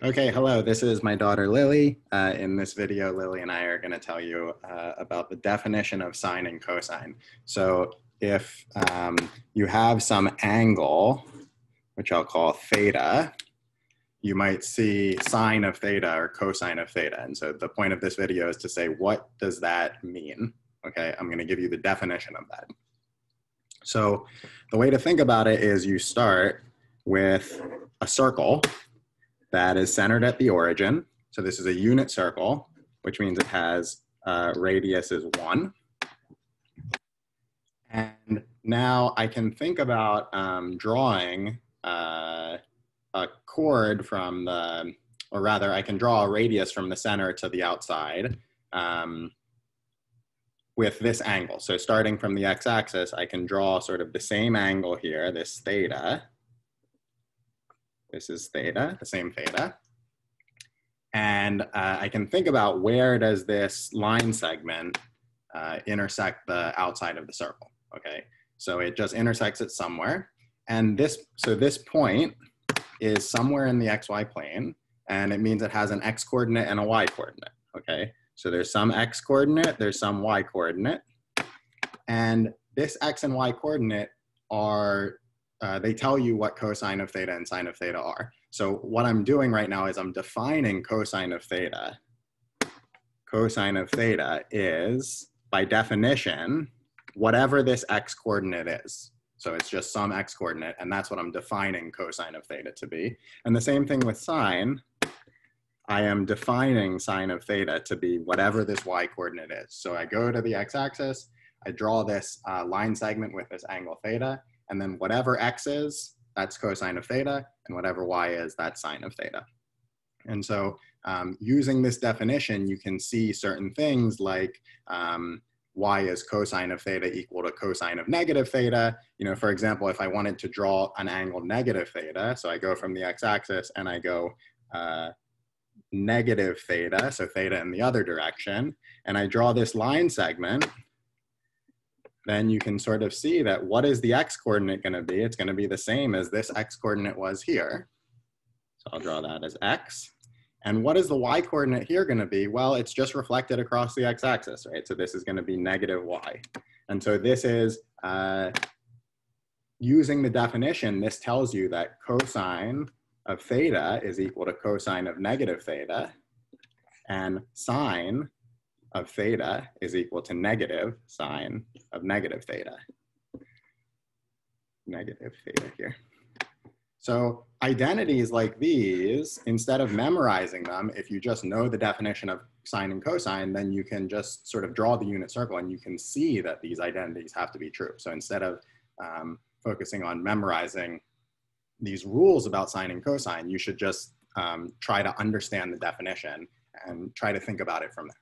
Okay, hello, this is my daughter Lily. In this video, Lily and I are going to tell you about the definition of sine and cosine. So if you have some angle, which I'll call theta, you might see sine of theta or cosine of theta. And so the point of this video is to say, what does that mean? Okay, I'm going to give you the definition of that. So the way to think about it is you start with a circle that is centered at the origin. So this is a unit circle, which means it has radius is 1. And now I can think about drawing a chord from the, or rather I can draw a radius from the center to the outside with this angle. So starting from the x-axis, I can draw sort of the same angle here, this theta. This is theta, the same theta. And I can think about where does this line segment intersect the outside of the circle, okay? So it just intersects it somewhere. And this point is somewhere in the xy plane, and it means it has an x coordinate and a y coordinate, okay? So there's some x coordinate, there's some y coordinate. And this x and y coordinate are they tell you what cosine of theta and sine of theta are. So what I'm doing right now is I'm defining cosine of theta. Cosine of theta is, by definition, whatever this x coordinate is. So it's just some x coordinate, and that's what I'm defining cosine of theta to be. And the same thing with sine. I am defining sine of theta to be whatever this y coordinate is. So I go to the x-axis, I draw this line segment with this angle theta, and then whatever x is, that's cosine of theta, and whatever y is, that's sine of theta. And so using this definition, you can see certain things like y is cosine of theta equal to cosine of negative theta. You know, for example, if I wanted to draw an angle negative theta, so I go from the x-axis and I go negative theta, so theta in the other direction, and I draw this line segment, then you can sort of see that what is the x coordinate going to be? It's going to be the same as this x coordinate was here. So I'll draw that as x. And what is the y coordinate here going to be? Well, it's just reflected across the x-axis, right? So this is going to be negative y. And so this is, using the definition, this tells you that cosine of theta is equal to cosine of negative theta, and sine of theta is equal to negative sine of negative theta. Negative theta here. So identities like these, instead of memorizing them, if you just know the definition of sine and cosine, then you can just sort of draw the unit circle and you can see that these identities have to be true. So instead of focusing on memorizing these rules about sine and cosine, you should just try to understand the definition and try to think about it from there.